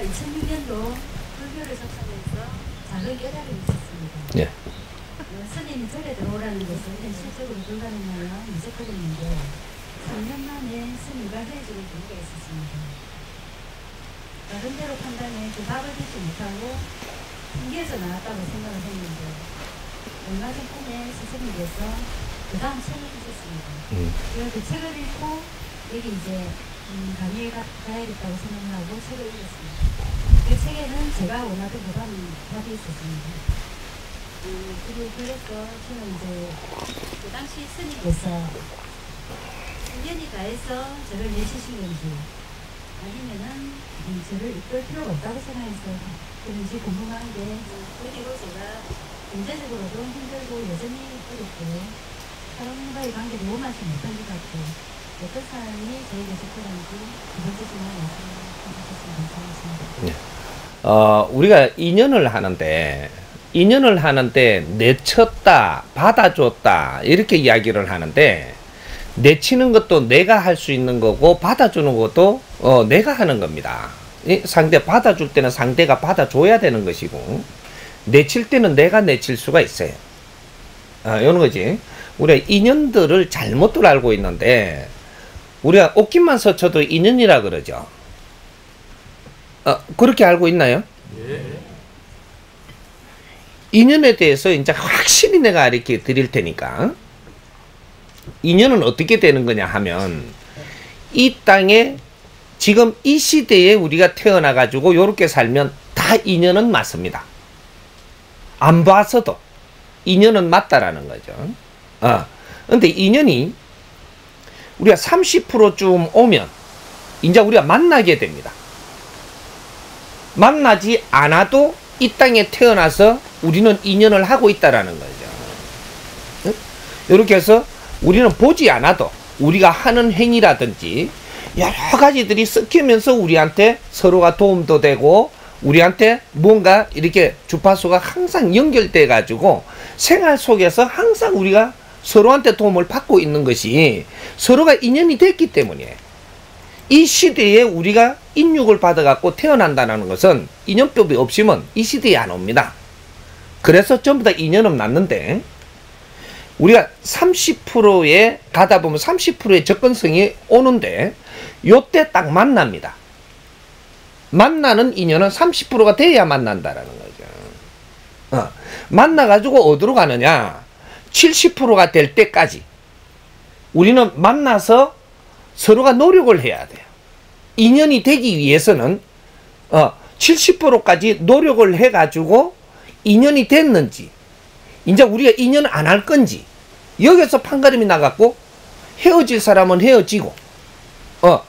2006년도 불교를 접하면서 작은 깨달음이 있었습니다. 예. 스님이 절에 들어오라는 것은 현실적으로 불가능하여 인색거렸는데 3년 만에 스님과 헤어지는 경우가 있었습니다. 다른 대로 판단해 그 밥을 듣지 못하고 핑계에서 나왔다고 생각을 했는데 얼마 전 꿈에 스승님께서 그 다음 책을 주셨습니다. 그 책을 읽고 여기 이제 강의에 가야겠다고 생각하고 책을 읽었습니다. 그 책에는 제가 원하던 답이 있었습니다. 그래서 저는 이제 그 당시 스님께서 인연이 다해서 저를 내치신 건지 아니면은 저를 이끌 필요가 없다고 생각해서 그런지 궁금한데 그리고 제가 경제적으로도 힘들고 여전히 어렵고 사람과의 관계도 원하지 못한 것 같고 어떤 사람이 저에게 적절한지 두 번째 질문 말씀해 주셨으면 감사하겠습니다. 우리가 인연을 하는데 내쳤다, 받아줬다 이렇게 이야기를 하는데 내치는 것도 내가 할 수 있는 거고 받아주는 것도 내가 하는 겁니다. 상대 받아줄 때는 상대가 받아줘야 되는 것이고 내칠 때는 내가 내칠 수가 있어요. 이런 거지. 우리가 인연들을 잘못들 알고 있는데 우리가 옷깃만 서쳐도 인연이라 그러죠. 그렇게 알고 있나요? 예. 인연에 대해서 이제 확실히 내가 이렇게 드릴 테니까 인연은 어떻게 되는 거냐 하면 이 땅에 지금 이 시대에 우리가 태어나 가지고 요렇게 살면 다 인연은 맞습니다. 안 봐서도 인연은 맞다라는 거죠. 근데 인연이 우리가 30%쯤 오면 이제 우리가 만나게 됩니다. 만나지 않아도 이 땅에 태어나서 우리는 인연을 하고 있다라는 거죠. 이렇게 해서 우리는 보지 않아도 우리가 하는 행위라든지 여러 가지들이 섞이면서 우리한테 서로가 도움도 되고 우리한테 뭔가 이렇게 주파수가 항상 연결돼 가지고 생활 속에서 항상 우리가 서로한테 도움을 받고 있는 것이 서로가 인연이 됐기 때문이에요. 이 시대에 우리가 인육을 받아갖고 태어난다는 것은 인연법이 없으면 이 시대에 안 옵니다. 그래서 전부 다 인연은 났는데 우리가 30%에 가다 보면 30%의 접근성이 오는데 요때 딱 만납니다. 만나는 인연은 30%가 돼야 만난다라는 거죠. 만나가지고 어디로 가느냐? 70%가 될 때까지 우리는 만나서 서로가 노력을 해야 돼요. 인연이 되기 위해서는 70%까지 노력을 해가지고 인연이 됐는지 이제 우리가 인연을 안 할 건지 여기서 판가름이 나갖고 헤어질 사람은 헤어지고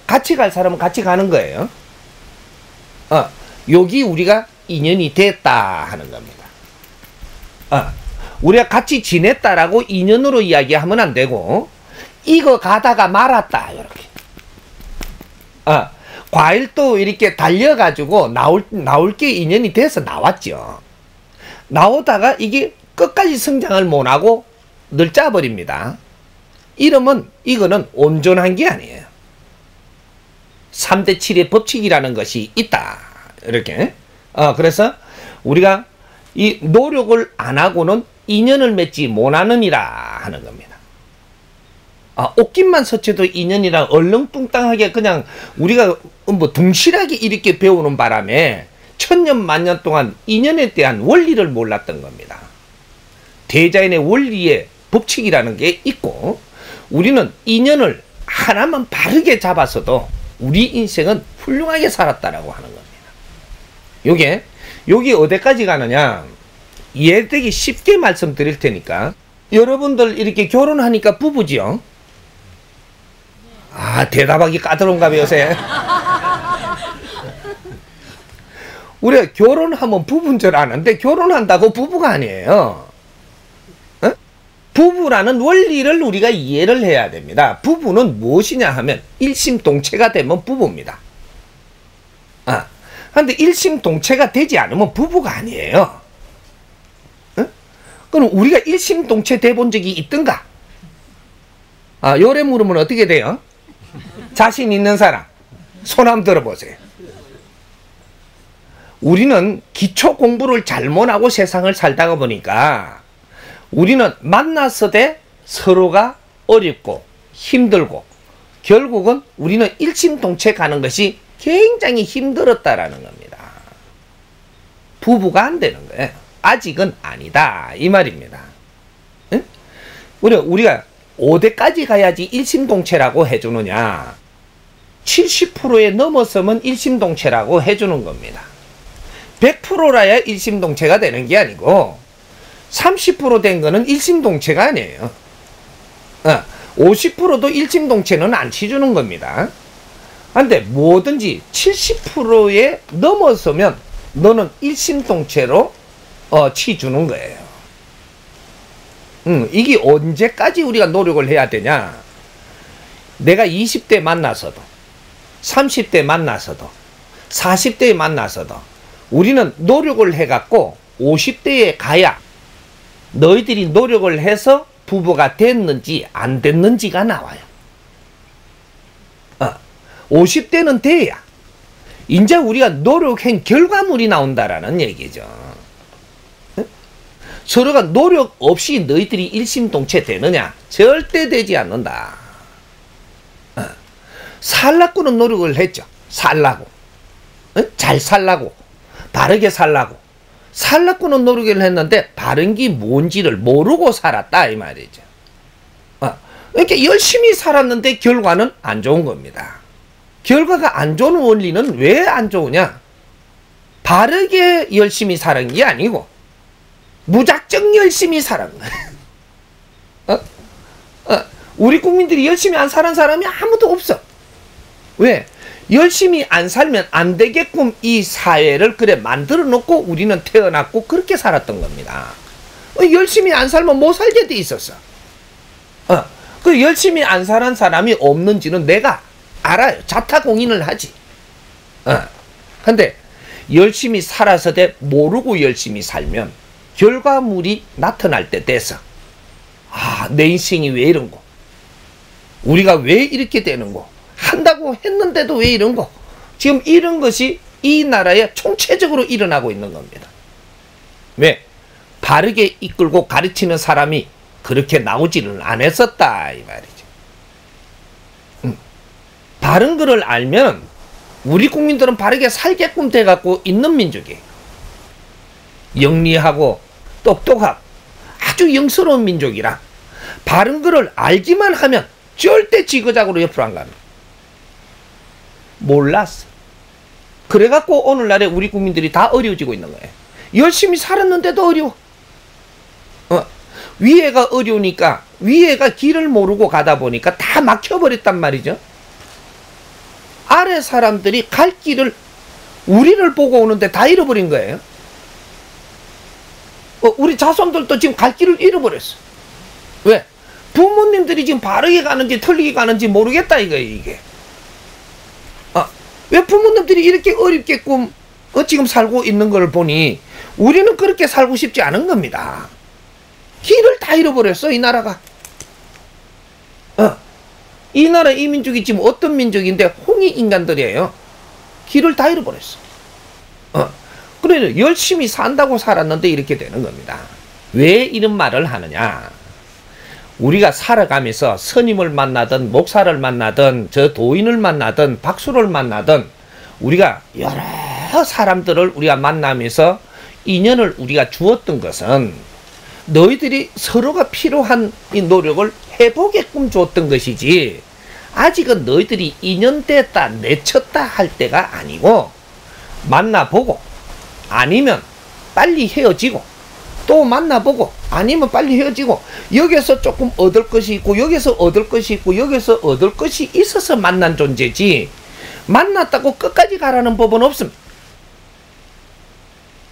같이 갈 사람은 같이 가는 거예요. 여기 우리가 인연이 됐다 하는 겁니다. 우리가 같이 지냈다라고 인연으로 이야기하면 안 되고 이거 가다가 말았다 이렇게. 과일도 이렇게 달려가지고 나올 게 인연이 돼서 나왔죠. 나오다가 이게 끝까지 성장을 못하고 늘 짜버립니다. 이러면 이거는 온전한 게 아니에요. 3대 7의 법칙이라는 것이 있다. 이렇게. 그래서 우리가 이 노력을 안 하고는 인연을 맺지 못하느니라 하는 겁니다. 옷깃만 서쳐도 인연이라 얼렁뚱땅하게 그냥 우리가 뭐 둥실하게 이렇게 배우는 바람에 천년 만년 동안 인연에 대한 원리를 몰랐던 겁니다. 대자연의 원리의 법칙이라는 게 있고 우리는 인연을 하나만 바르게 잡았어도 우리 인생은 훌륭하게 살았다라고 하는 겁니다. 요게 어디까지 가느냐? 이해되기 쉽게 말씀드릴 테니까 여러분들 이렇게 결혼하니까 부부지요? 대답하기 까다로운가 봐요, 요새. 우리가 결혼하면 부부인 줄 아는데 결혼한다고 부부가 아니에요. 부부라는 원리를 우리가 이해를 해야 됩니다. 부부는 무엇이냐 하면 일심동체가 되면 부부입니다. 그런데 일심동체가 되지 않으면 부부가 아니에요. 그럼 우리가 일심동체 돼 본 적이 있던가? 요래 물으면 어떻게 돼요? 자신 있는 사람 손 한번 들어보세요. 우리는 기초 공부를 잘 못하고 세상을 살다가 보니까 우리는 만났을 서로가 어렵고 힘들고 결국은 우리는 일심동체 가는 것이 굉장히 힘들었다라는 겁니다. 부부가 안 되는 거예요. 아직은 아니다 이 말입니다. 응? 우리가 5대까지 가야지 일심동체라고 해주느냐, 70%에 넘어서면 일심동체라고 해주는 겁니다. 100%라야 일심동체가 되는 게 아니고 30% 된 거는 일심동체가 아니에요. 50%도 일심동체는 안 치주는 겁니다. 근데 뭐든지 70%에 넘어서면 너는 일심동체로 치주는 거예요. 이게 언제까지 우리가 노력을 해야 되냐? 내가 20대 만나서도 30대 만나서도 40대에 만나서도 우리는 노력을 해갖고 50대에 가야 너희들이 노력을 해서 부부가 됐는지 안 됐는지가 나와요. 50대는 돼야 이제 우리가 노력한 결과물이 나온다라는 얘기죠. 서로가 노력 없이 너희들이 일심동체 되느냐? 절대 되지 않는다. 살라고는 노력을 했죠. 살라고. 잘 살라고. 바르게 살라고. 살라고는 노력을 했는데 바른 게 뭔지를 모르고 살았다 이 말이죠. 이렇게 열심히 살았는데 결과는 안 좋은 겁니다. 결과가 안 좋은 원리는 왜 안 좋으냐? 바르게 열심히 살은 게 아니고 무작정 열심히 살은 거야. 우리 국민들이 열심히 안 사는 사람이 아무도 없어. 왜? 열심히 안 살면 안 되게끔 이 사회를 그래 만들어 놓고 우리는 태어났고 그렇게 살았던 겁니다. 열심히 안 살면 못 살게 돼 있었어. 그 열심히 안 사는 사람이 없는지는 내가 알아요. 자타공인을 하지. 근데 열심히 살아서 모르고 열심히 살면 결과물이 나타날 때 돼서 내 인생이 왜 이런 거, 우리가 왜 이렇게 되는 거, 한다고 했는데도 왜 이런 거, 지금 이런 것이 이 나라에 총체적으로 일어나고 있는 겁니다. 왜? 바르게 이끌고 가르치는 사람이 그렇게 나오지는 않았었다 이 말이죠. 바른 거를 알면 우리 국민들은 바르게 살게끔 돼갖고 있는 민족이에요. 영리하고 똑똑하고 아주 영스러운 민족이라 바른 거를 알기만 하면 절대 지그작으로 옆으로 안 갑니다. 몰랐어. 그래갖고 오늘날에 우리 국민들이 다 어려워지고 있는 거예요. 열심히 살았는데도 어려워. 위에가 어려우니까 위에가 길을 모르고 가다 보니까 다 막혀버렸단 말이죠. 아래 사람들이 갈 길을 우리를 보고 오는데 다 잃어버린 거예요. 우리 자손들도 지금 갈 길을 잃어버렸어. 왜? 부모님들이 지금 바르게 가는지 틀리게 가는지 모르겠다 이거예요 이게. 왜 부모님들이 이렇게 어렵게끔 지금 살고 있는 걸 보니 우리는 그렇게 살고 싶지 않은 겁니다. 길을 다 잃어버렸어 이 나라가. 이 나라 이 민족이 지금 어떤 민족인데 홍이 인간들이에요. 길을 다 잃어버렸어. 그래 열심히 산다고 살았는데 이렇게 되는 겁니다. 왜 이런 말을 하느냐? 우리가 살아가면서 스님을 만나든 목사를 만나든 저 도인을 만나든 박수를 만나든 우리가 여러 사람들을 우리가 만나면서 인연을 우리가 주었던 것은 너희들이 서로가 필요한 이 노력을 해보게끔 줬던 것이지 아직은 너희들이 인연됐다 내쳤다 할 때가 아니고 만나보고 아니면 빨리 헤어지고 또 만나보고 아니면 빨리 헤어지고 여기서 조금 얻을 것이 있고 여기서 얻을 것이 있고 여기서 얻을 것이 있어서 만난 존재지 만났다고 끝까지 가라는 법은 없습니다.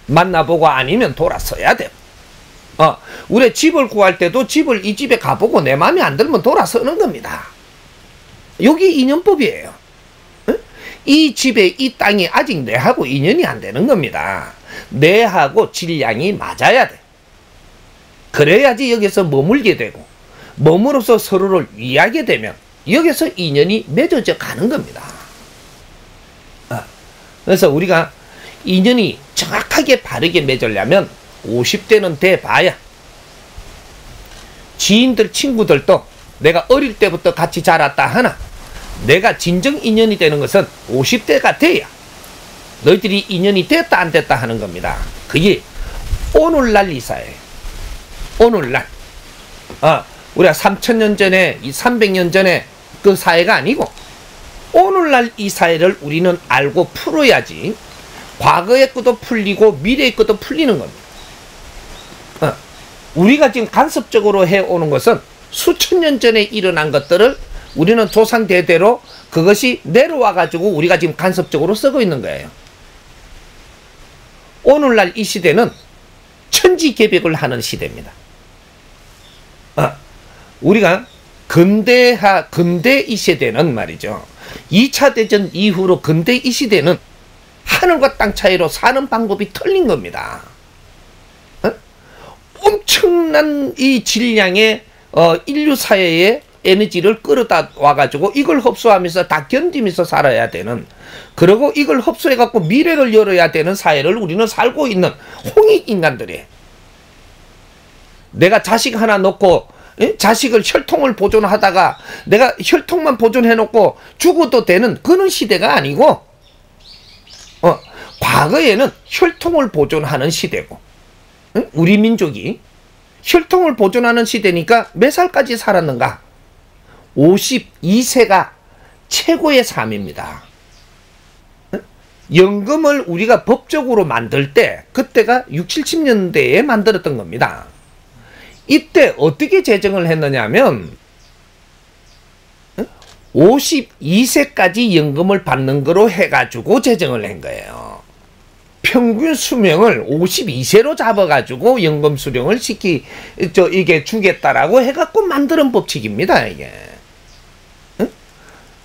만나보고 아니면 돌아서야 돼요. 우리 집을 구할 때도 집을 이 집에 가보고 내 마음에 안 들면 돌아서는 겁니다. 여기 인연법이에요. 이 집에 이 땅이 아직 내하고 인연이 안 되는 겁니다. 내하고 질량이 맞아야 돼. 그래야지 여기서 머물게 되고 머물어서 서로를 위하게 되면 여기서 인연이 맺어져 가는 겁니다. 그래서 우리가 인연이 정확하게 바르게 맺으려면 50대는 돼봐야. 지인들 친구들도 내가 어릴 때부터 같이 자랐다 하나 내가 진정 인연이 되는 것은 50대가 돼야 너희들이 인연이 됐다 안 됐다 하는 겁니다. 그게 오늘날 이사예요. 오늘날 우리가 3000년 전에 300년 전에 그 사회가 아니고 오늘날 이 사회를 우리는 알고 풀어야지 과거의 것도 풀리고 미래의 것도 풀리는 겁니다. 우리가 지금 간섭적으로 해오는 것은 수천 년 전에 일어난 것들을 우리는 조상 대대로 그것이 내려와 가지고 우리가 지금 간섭적으로 쓰고 있는 거예요. 오늘날 이 시대는 천지개벽을 하는 시대입니다. 우리가 근대 이 시대는 말이죠. 2차 대전 이후로 근대 이 시대는 하늘과 땅 차이로 사는 방법이 틀린 겁니다. 엄청난 이 질량의 인류 사회의 에너지를 끌어다 와가지고 이걸 흡수하면서 다 견디면서 살아야 되는, 그리고 이걸 흡수해갖고 미래를 열어야 되는 사회를 우리는 살고 있는 홍익 인간들이에요. 내가 자식 하나 놓고 자식을 혈통을 보존하다가 내가 혈통만 보존해놓고 죽어도 되는 그런 시대가 아니고, 과거에는 혈통을 보존하는 시대고, 우리 민족이 혈통을 보존하는 시대니까 몇 살까지 살았는가? 52세가 최고의 삶입니다. 연금을 우리가 법적으로 만들 때 그때가 60, 70년대에 만들었던 겁니다. 이때 어떻게 제정을 했느냐면 52세까지 연금을 받는 거로 해가지고 제정을 한 거예요. 평균 수명을 52세로 잡아가지고 연금 수령을 이게 주겠다라고 해갖고 만드는 법칙입니다, 이게.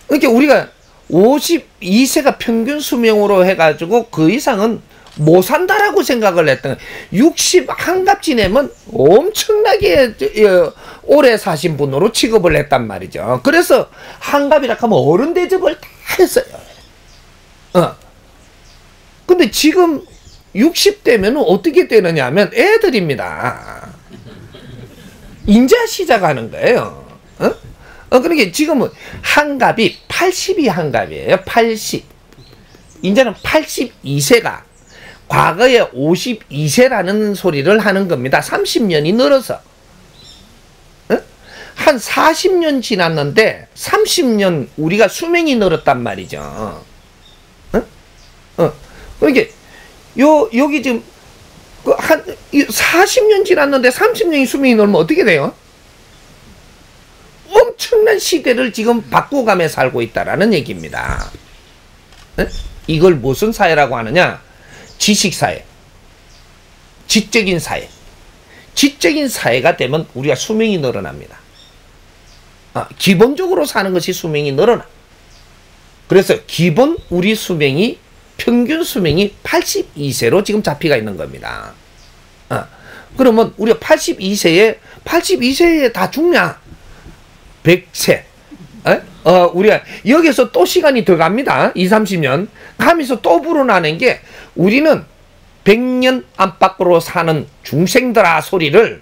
그러니까 우리가 52세가 평균 수명으로 해가지고 그 이상은 못 산다라고 생각을 했던, 60 한갑 지내면 엄청나게 오래 사신 분으로 취급을 했단 말이죠. 그래서 한갑이라 하면 어른 대접을 다 했어요. 근데 지금 60대면 어떻게 되느냐 하면 애들입니다. 인자 시작하는 거예요. 그러니까 지금은 한갑이 80이 한갑이에요. 80. 이제는 82세가 과거에 52세라는 소리를 하는 겁니다. 30년이 늘어서. 한 40년 지났는데 30년 우리가 수명이 늘었단 말이죠. 그러니까 여기 지금 한 40년 지났는데 30년이 수명이 늘면 어떻게 돼요? 엄청난 시대를 지금 바꿔가며 살고 있다라는 얘기입니다. 이걸 무슨 사회라고 하느냐? 지식사회, 지적인 사회. 지적인 사회가 되면 우리가 수명이 늘어납니다. 기본적으로 사는 것이 수명이 늘어나. 그래서 기본 우리 수명이 평균 수명이 82세로 지금 잡히가 있는 겁니다. 그러면 우리가 82세에 다 죽냐? 100세. 우리가 여기서 또 시간이 더 갑니다. 20, 30년 가면서 또 불어나는 게, 우리는 100년 안팎으로 사는 중생들아 소리를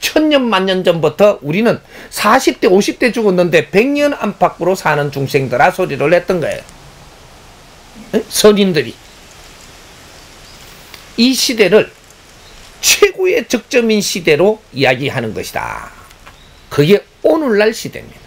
1000년 만년 전부터 우리는 40대 50대 죽었는데 100년 안팎으로 사는 중생들아 소리를 했던 거예요. 선인들이 이 시대를 최고의 적점인 시대로 이야기하는 것이다. 그게 오늘날 시대입니다.